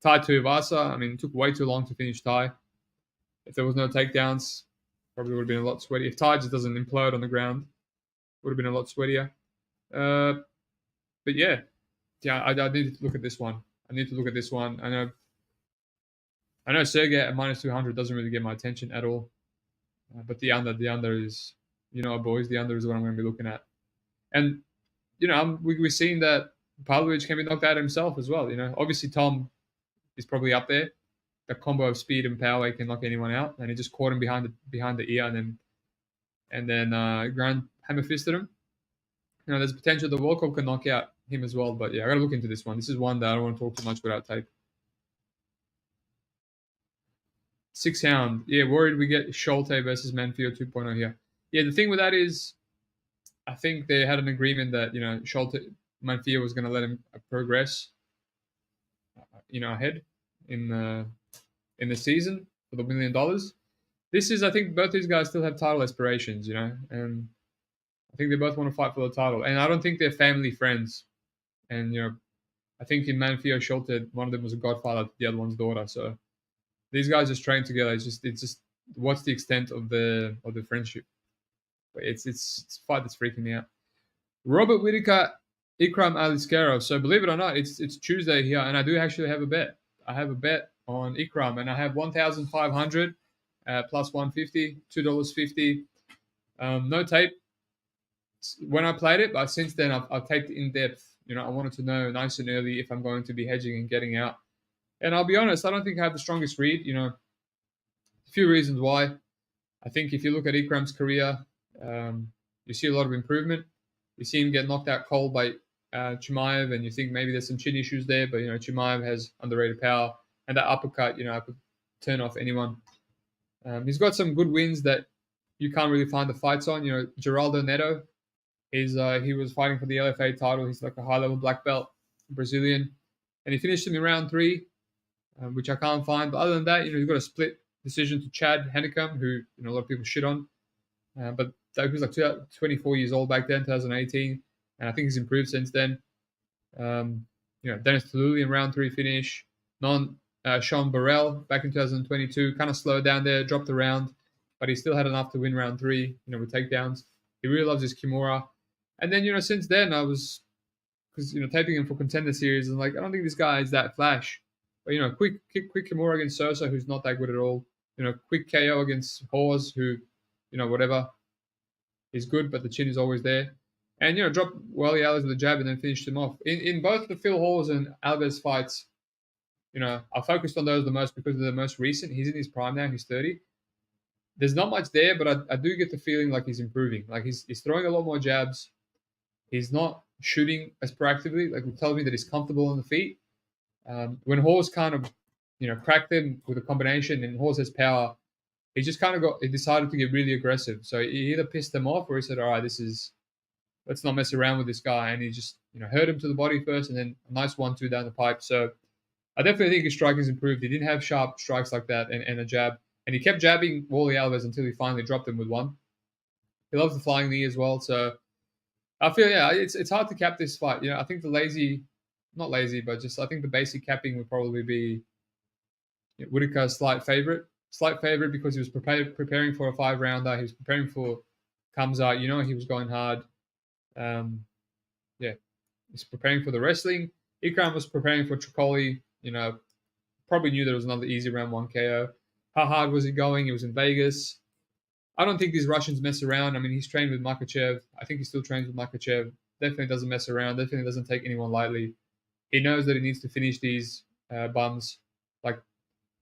Tai Tuivasa, I mean, it took way too long to finish Tai. If there was no takedowns, probably would have been a lot sweatier. If Tai just doesn't implode on the ground, would have been a lot sweatier. But yeah, I need to look at this one. I know Sergey at minus 200 doesn't really get my attention at all. But the under is, boys, the under is what I'm going to be looking at. And, we're seeing that Pavlovich can be knocked out himself as well. Obviously Tom is probably up there. The combo of speed and power can knock anyone out, and he just caught him behind the ear and then ground hammer fisted him. There's potential that Volkov can knock out him as well. But yeah, I got to look into this one. This is one that I don't want to talk too much without tape. 6 Hound. Yeah, worried we get Schulte versus Manfio 2.0 here. Yeah, the thing with that is, I think they had an agreement that Manfio was going to let him progress, ahead in the season for the $1 million. This is, I think, both these guys still have title aspirations, and I think they both want to fight for the title. And I don't think they're family friends. And I think in Manfio Schulte, one of them was a godfather to the other one's daughter. So these guys just train together. It's just what's the extent of the friendship? It's a fight that's freaking me out. Robert Whittaker, Ikram Aliskerov. So believe it or not, it's Tuesday here, and I do actually have a bet. I have a bet on Ikram, and I have 1,500 plus 150, $2.50. No tape when I played it, but since then I've taped in depth. I wanted to know nice and early if I'm going to be hedging and getting out. And I'll be honest, I don't think I have the strongest read. A few reasons why. I think if you look at Ikram's career, you see a lot of improvement. You see him get knocked out cold by Chimaev, and you think maybe there's some chin issues there, but Chimaev has underrated power, and that uppercut, I could turn off anyone. He's got some good wins that you can't really find the fights on. Geraldo Neto he was fighting for the LFA title. He's like a high level black belt Brazilian, and he finished him in round 3, which I can't find. But other than that, he's got a split decision to Chad Hennecum, who a lot of people shit on. But he was like 24 years old back then, 2018, and I think he's improved since then. Dennis Taluli in round 3 finish. Sean Burrell back in 2022, kind of slowed down there, dropped the round, but he still had enough to win round 3, with takedowns. He really loves his Kimura. And then, since then I was, because, taping him for Contender Series, and like, I don't think this guy is that flash. But, quick Kimura against Sosa, who's not that good at all. Quick KO against Hawes, who, whatever, is good, but the chin is always there. And, dropped Wally Alves with a jab and then finished him off. In both the Phil Hawes and Alves fights, I focused on those the most because they're the most recent. He's in his prime now. He's 30. There's not much there, but I do get the feeling like he's improving. Like he's throwing a lot more jabs. He's not shooting as proactively. Like, it tells me that he's comfortable on the feet. When Hawes kind of, cracked him with a combination, and Hawes has power, he just kind of decided to get really aggressive. So he either pissed him off, or he said, all right, let's not mess around with this guy. And he just, hurt him to the body first, and then a nice 1-2 down the pipe. So I definitely think his striking's improved. He didn't have sharp strikes like that and a jab. And he kept jabbing Wally Alves until he finally dropped him with one. He loves the flying knee as well. So I feel, it's hard to cap this fight. I think not lazy, but just I think the basic capping would probably be Whittaker's slight favorite. Slight favorite because he was preparing for a 5-rounder. He was preparing for Kamzat. He was going hard. He's preparing for the wrestling. Ikram was preparing for Tricoli. Probably knew there was another easy round 1 KO. How hard was he going? He was in Vegas. I don't think these Russians mess around. I mean, he's trained with Makachev. I think he still trains with Makachev. Definitely doesn't mess around. Definitely doesn't take anyone lightly. He knows that he needs to finish these bums. Like,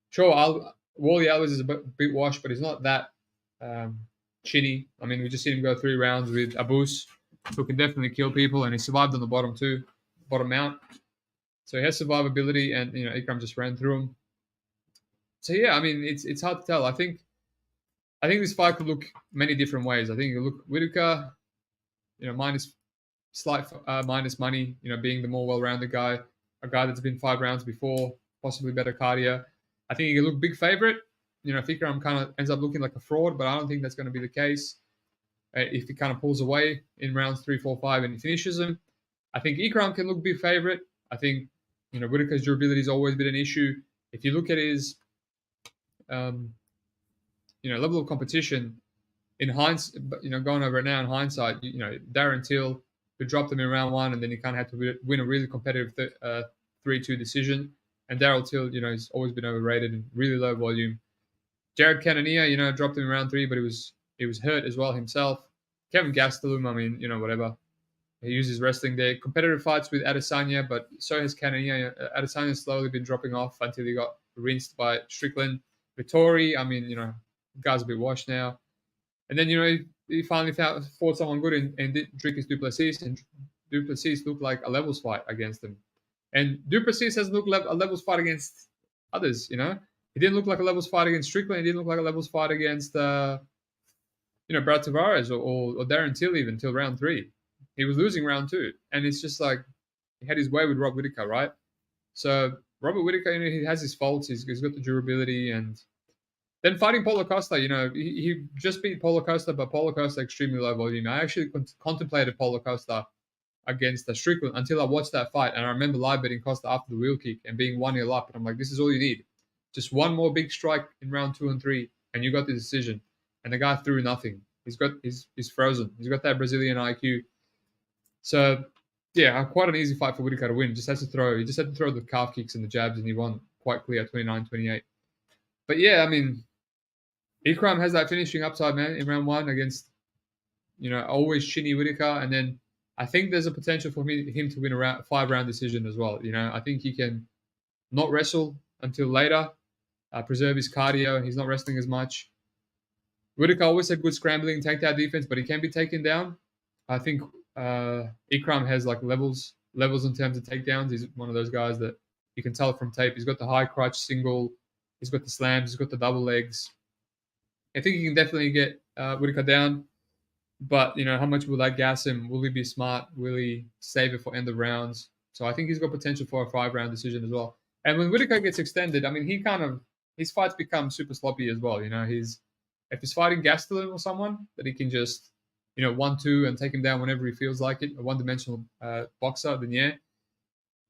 sure, Wally Alves is a bit washed, but he's not that chinny. I mean, we just seen him go 3 rounds with Abus, who can definitely kill people, and he survived on the bottom too, bottom mount. So he has survivability, and Ikram just ran through him. So yeah, I mean, it's hard to tell. I think this fight could look many different ways. I think it could look Whittaker, minus money, being the more well-rounded guy, a guy that's been 5 rounds before, possibly better cardio. I think he could look big favorite. If Ikram kind of ends up looking like a fraud, but I don't think that's going to be the case. If he kind of pulls away in rounds 3, 4, 5 and he finishes him, I think Ikram can look big favorite. I think, Whittaker's durability has always been an issue. If you look at his, level of competition, in hindsight, going over it now in hindsight, Darren Till, who dropped him in round 1, and then he kind of had to win a really competitive 3-2 decision. And Darryl Till, he's always been overrated and really low volume. Jared Cannonier, dropped him in round 3, but he was hurt as well himself. Kevin Gastelum, I mean, whatever. He uses wrestling there. Competitive fights with Adesanya, but so has Cannonier. Adesanya's slowly been dropping off until he got rinsed by Strickland. Vittori, I mean, the guy's a bit washed now. And then, he finally fought someone good and did Dricus Du Plessis, and Du Plessis looked like a levels fight against him. And Du Plessis hasn't looked a levels fight against others, He didn't look like a levels fight against Strickland. He didn't look like a levels fight against, Brad Tavares or Darren Till even till round 3. He was losing round 2. And it's just like he had his way with Rob Whittaker, right? So Robert Whittaker, he has his faults. He's got the durability. And then fighting Paulo Costa, he just beat Paulo Costa, but Paulo Costa extremely low volume. I actually contemplated Paulo Costa against Strickland until I watched that fight. And I remember live betting Costa after the wheel kick and being 1-0 up. And I'm like, this is all you need. Just one more big strike in round 2 and 3, and you got the decision. And the guy threw nothing. He's frozen. He's got that Brazilian IQ. So yeah, quite an easy fight for Whittaker to win. He just had to throw the calf kicks and the jabs, and he won quite clear, 29-28. But yeah, I mean, Ikram has that finishing upside, man, in round 1 against, always chinny Whittaker, and then I think there's a potential for him to win a 5-round decision as well. I think he can not wrestle until later, preserve his cardio. He's not wrestling as much. Whitaker always had good scrambling, takedown defense, but he can be taken down. I think Ikram has like levels in terms of takedowns. He's one of those guys that you can tell from tape. He's got the high crutch single, he's got the slams, he's got the double legs. I think he can definitely get Whitaker down, but how much will that gas him? Will he be smart? Will he save it for end of rounds? So I think he's got potential for a 5-round decision as well. And when Whitaker gets extended, I mean, his fights become super sloppy as well. If he's fighting Gastelum or someone that he can just 1-2 and take him down whenever he feels like it, a one-dimensional boxer, then yeah.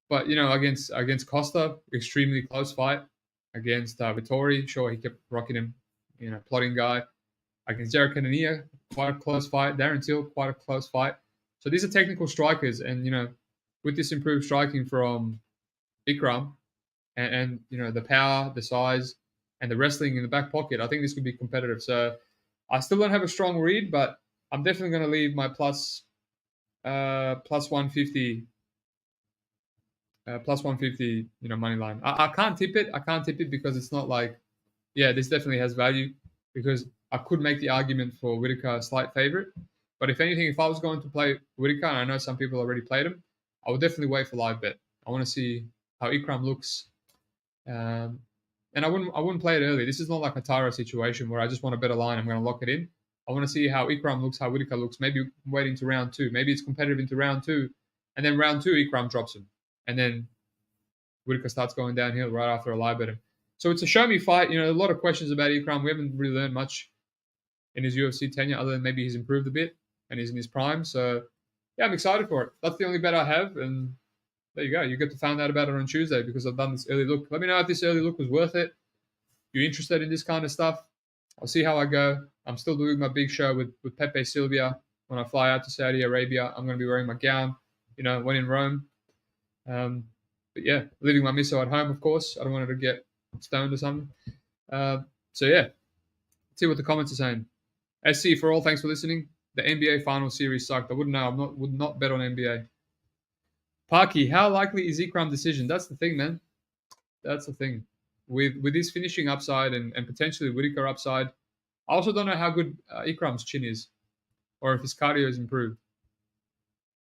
But against Costa, extremely close fight. Against Vittori, sure, he kept rocking him, plotting guy. Against Jared Cannonier, quite a close fight. Darren Till, quite a close fight. So these are technical strikers, and with this improved striking from Ikram, and the power, the size, and the wrestling in the back pocket, I think this could be competitive. So I still don't have a strong read, but I'm definitely going to leave my plus 150 plus 150 money line. I can't tip it. I can't tip it because it's not like, yeah, this definitely has value, because I could make the argument for Whitaker a slight favorite. But if anything, if I was going to play Whitaker, and I know some people already played him, I would definitely wait for live bet. I want to see how Ikram looks. And I wouldn't play it early. This is not like a Tyra situation where I just want to bet a line, I'm going to lock it in. I want to see how Ikram looks, how Whitaker looks. Maybe waiting to round 2. Maybe it's competitive into round 2, and then round 2 Ikram drops him, and then Whitaker starts going downhill right after a live bet him. So it's a show me fight. A lot of questions about Ikram. We haven't really learned much in his UFC tenure, other than maybe he's improved a bit and he's in his prime. So yeah, I'm excited for it. That's the only bet I have, and there you go. You get to find out about it on Tuesday because I've done this early look. Let me know if this early look was worth it. You're interested in this kind of stuff. I'll see how I go. I'm still doing my big show with Pepe Silvia when I fly out to Saudi Arabia. I'm going to be wearing my gown, when in Rome. But yeah, leaving my misso at home, of course. I don't want her to get stoned or something. So yeah, let's see what the comments are saying. SC for all, thanks for listening. The NBA final series sucked. I wouldn't know. Would not bet on NBA. Parky, how likely is Ikram decision? That's the thing, man. That's the thing. With his finishing upside and potentially Whitaker upside, I also don't know how good Ikram's chin is, or if his cardio is improved.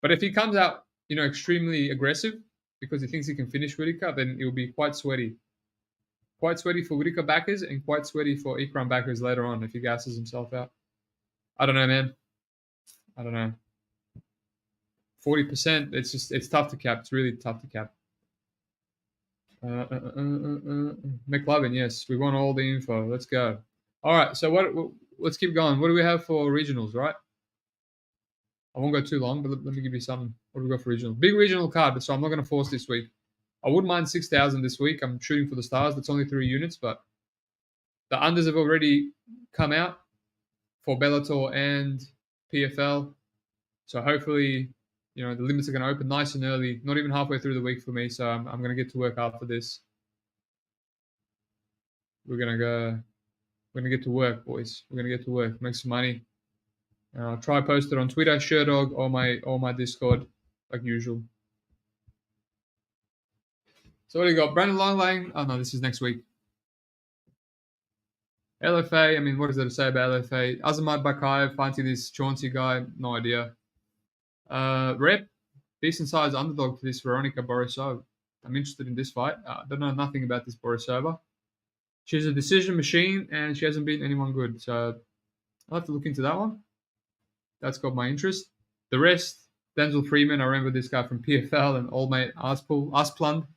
But if he comes out, extremely aggressive because he thinks he can finish Whitaker, then it will be quite sweaty. Quite sweaty for Whitaker backers and quite sweaty for Ikram backers later on if he gasses himself out. I don't know, man. I don't know. 40%, it's tough to cap. It's really tough to cap. McLovin, yes. We want all the info. Let's go. All right, so let's keep going. What do we have for regionals, right? I won't go too long, but let me give you something. What do we got for regional? Big regional card, so I'm not going to force this week. I wouldn't mind 6,000 this week. I'm shooting for the stars. That's only 3 units, but the unders have already come out for Bellator and PFL. So hopefully, the limits are going to open nice and early. Not even halfway through the week for me, so I'm going to get to work after this. We're going to get to work, boys. We're going to get to work, make some money. I'll try post it on Twitter, Sherdog, or my Discord, like usual. So what do you got? Brandon Longlane? Oh no, this is next week. LFA, I mean, what is there to say about LFA? Azamat Bakayev, fancy this Chauncey guy, no idea. Rep, decent sized underdog to this Veronica Borisova. I'm interested in this fight. Don't know nothing about this Borisova. She's a decision machine and she hasn't beaten anyone good. So I'll have to look into that one. That's got my interest. The rest, Denzel Freeman, I remember this guy from PFL and old mate Asplund.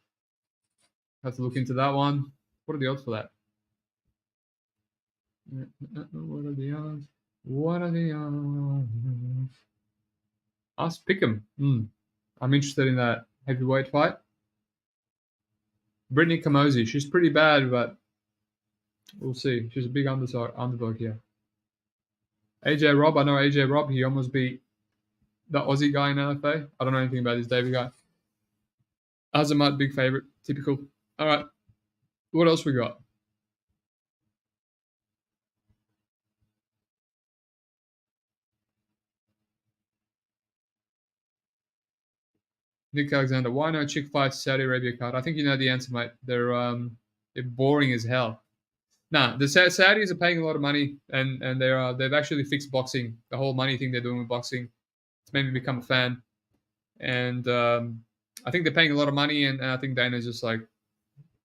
Have to look into that one. What are the odds for that? What are the odds? What are the odds? Us Pick'em. I'm interested in that heavyweight fight. Brittany Kamosi. She's pretty bad, but we'll see. She's a big underdog here. AJ Robb. I know AJ Robb. He almost beat the Aussie guy in LFA. I don't know anything about this David guy. Azamat, big favorite. Typical. All right. What else we got? Nick Alexander. Why no chick fights Saudi Arabia card? I think you know the answer, mate. They're boring as hell. Nah, the Saudis are paying a lot of money, and they've actually fixed boxing. The whole money thing they're doing with boxing. It's made me become a fan, and I think they're paying a lot of money, and I think Dana's just like,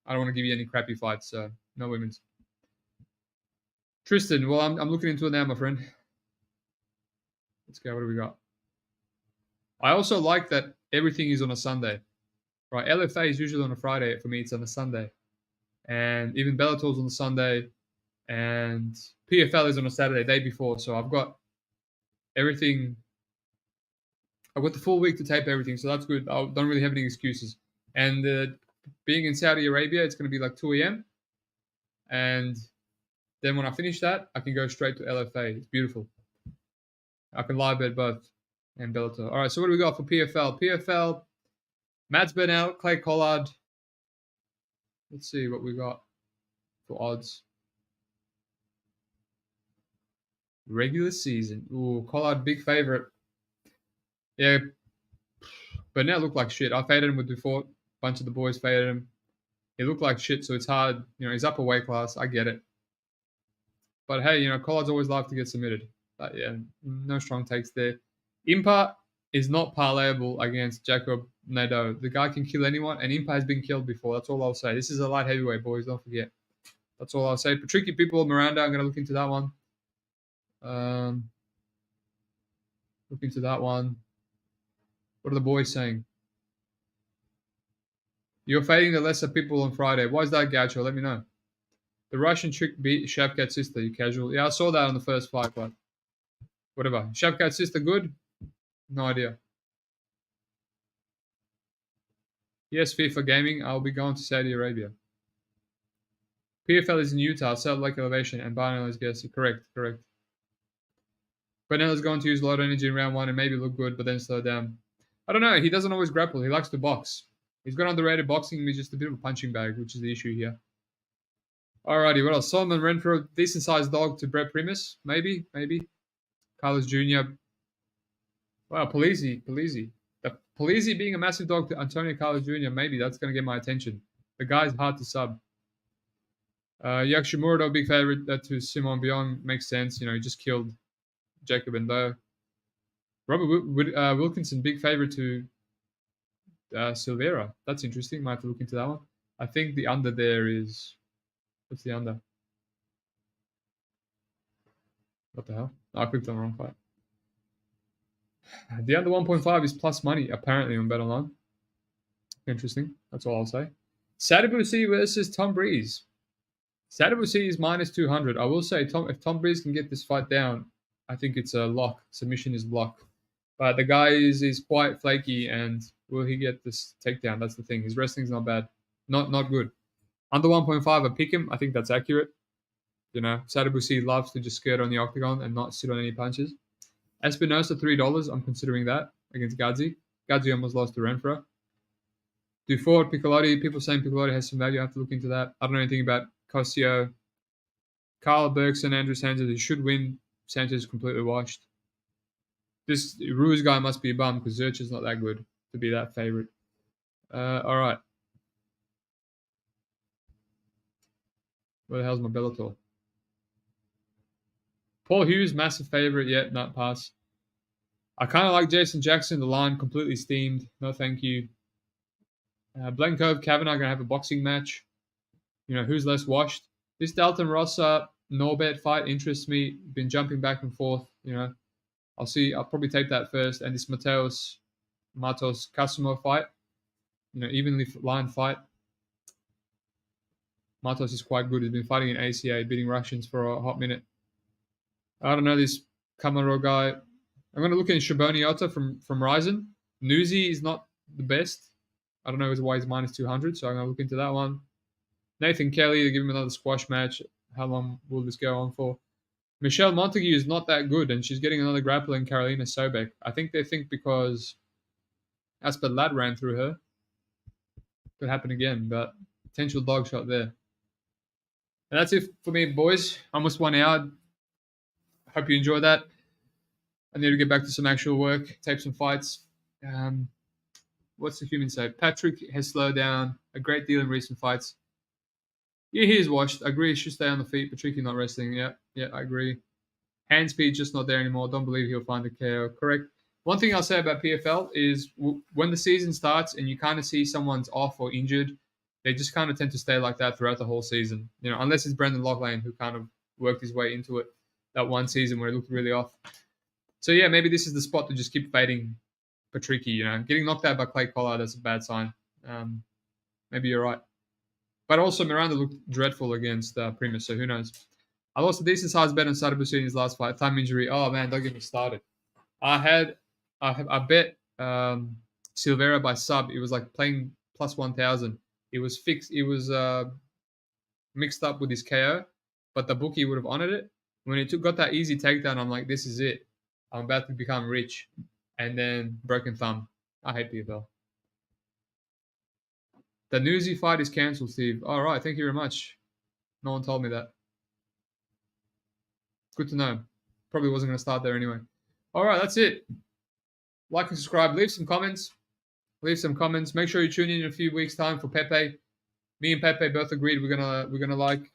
I don't want to give you any crappy fights, so no women's. Tristan, well, I'm looking into it now, my friend. Let's go. What do we got? I also like that everything is on a Sunday, right? LFA is usually on a Friday. For me, it's on a Sunday, and even Bellator's on a Sunday, and PFL is on a Saturday, day before. So I've got everything. I've got the full week to tape everything, so that's good. I don't really have any excuses. And being in Saudi Arabia, it's going to be like 2 a.m. And then when I finish that, I can go straight to LFA. It's beautiful. I can live bet both and Bellator. All right, so what do we got for PFL? PFL, Mads Bernal, Clay Collard. Let's see what we got for odds. Regular season. Ooh, Collard, big favorite. Yeah, Bernal looked like shit. I faded him with before. A bunch of the boys faded him. He looked like shit, so it's hard. You know, he's up a weight class. I get it. But hey, you know, Collard's always live to get submitted. But yeah, no strong takes there. Impa is not parlayable against Jacob Nadeau. The guy can kill anyone, and Impa has been killed before. That's all I'll say. This is a light heavyweight, boys. Don't forget. That's all I'll say. For tricky people, Miranda, I'm going to look into that one. Look into that one. What are the boys saying? You're fading the lesser people on Friday. Why is that, Gaucho? Let me know. The Russian chick beat Shavkat's sister. You casual? Yeah, I saw that on the first fight, but whatever. Shavkat's sister good? No idea. Yes, FIFA Gaming. I'll be going to Saudi Arabia. PFL is in Utah, Salt Lake Elevation, and Barnell is guessing. Correct. Barnell is going to use a lot of energy in round one and maybe look good, but then slow down. I don't know. He doesn't always grapple. He likes to box. He's got underrated boxing. He's just a bit of a punching bag, which is the issue here. Alrighty, what else? Solomon Renfro, decent sized dog to Brett Primus. Maybe. Carlos Jr. Wow, Polizzi. The Polizzi being a massive dog to Antonio Carlos Jr., maybe that's going to get my attention. The guy's hard to sub. Yakshimura, big favorite to Simon Bion. Makes sense. You know, he just killed Jacob Endo. Robert Wilkinson, big favorite to Silveira. That's interesting. Might have to look into that one. I think the under there is... What's the under? What the hell? Oh, I clicked on the wrong fight. The under 1.5 is plus money, apparently, on BetOnline. Interesting. That's all I'll say. Sadabusi versus Tom Breeze. Sadabusi is minus 200. I will say, if Tom Breeze can get this fight down, I think it's a lock. Submission is lock. But the guy is quite flaky, and will he get this takedown? That's the thing. His wrestling's not bad. Not good. Under 1.5, I pick him. I think that's accurate. You know, Sadabusi loves to just skirt on the octagon and not sit on any punches. Espinosa, $3. I'm considering that against Gadzi. Gadzi almost lost to Renfro. Dufour, Piccolotti. People saying Piccolotti has some value. I have to look into that. I don't know anything about Cosio. Carl Bergson, Andrew Sanchez. He should win. Sanchez is completely washed. This Ruiz guy must be a bum because Zurch is not that good to be that favorite. All right. Where the hell's my Bellator? Paul Hughes, massive favorite, yet not pass. I kind of like Jason Jackson. The line completely steamed. No, thank you. Blankov, Kavanagh going to have a boxing match. You know, who's less washed? This Dalton Rossa Norbert fight interests me. Been jumping back and forth. You know, I'll see. I'll probably take that first. And this Matos Casimo fight. You know, evenly lined fight. Matos is quite good. He's been fighting in ACA, beating Russians for a hot minute. I don't know this Camaro guy. I'm going to look at Shaboniota from Ryzen. Newsy is not the best. I don't know why he's minus 200, so I'm going to look into that one. Nathan Kelly, to give him another squash match. How long will this go on for? Michelle Montague is not that good, and she's getting another grappler in Carolina Sobek. I think they think because Asper Ladd ran through her, could happen again, but potential dog shot there. And that's it for me, boys. Almost 1 hour. Hope you enjoyed that. I need to get back to some actual work, tape some fights. What's the human say? Patrick has slowed down a great deal in recent fights. Yeah, he is washed. I agree. He should stay on the feet. Patricky not wrestling. Yeah, yeah, I agree. Hand speed just not there anymore. Don't believe he'll find the KO. Correct. One thing I'll say about PFL is when the season starts and you kind of see someone's off or injured, they just kind of tend to stay like that throughout the whole season. You know, unless it's Brendan Loughlane who kind of worked his way into it that one season where he looked really off. So yeah, maybe this is the spot to just keep fading Patricky. You know, getting knocked out by Clay Collard, that's a bad sign. Maybe you're right. But also Miranda looked dreadful against Primus, so who knows? I lost a decent sized bet on Sadabusu in his last fight. Time injury. Oh man, don't get me started. I bet Silveira by sub. It was like playing plus 1,000. It was fixed. It was mixed up with his KO, but the bookie would have honored it. When he got that easy takedown, I'm like, this is it. I'm about to become rich, and then broken thumb. I hate PFL. The Newsy fight is cancelled, Steve. All right, thank you very much. No one told me that. Good to know. Probably wasn't going to start there anyway. All right, that's it. Like and subscribe. Leave some comments. Leave some comments. Make sure you tune in a few weeks' time for Pepe. Me and Pepe both agreed we're gonna like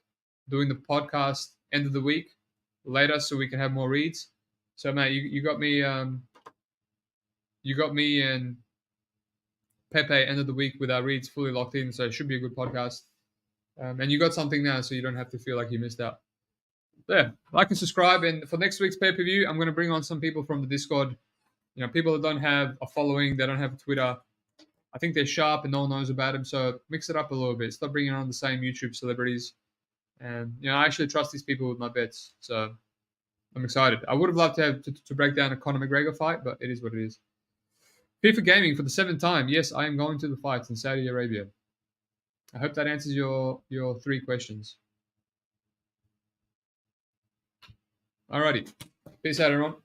doing the podcast end of the week later so we can have more reads. So mate, you got me and Pepe end of the week with our reads fully locked in, so it should be a good podcast. And you got something now, so you don't have to feel like you missed out. Yeah, like and subscribe. And for next week's pay per view, I'm going to bring on some people from the Discord. You know, people that don't have a following, they don't have Twitter. I think they're sharp and no one knows about them. So mix it up a little bit. Stop bringing on the same YouTube celebrities. And you know, I actually trust these people with my bets. So I'm excited. I would have loved to have to break down a Conor McGregor fight, but it is what it is. FIFA Gaming for the 7th time. Yes, I am going to the fights in Saudi Arabia. I hope that answers your 3 questions. Alrighty. Peace out, everyone.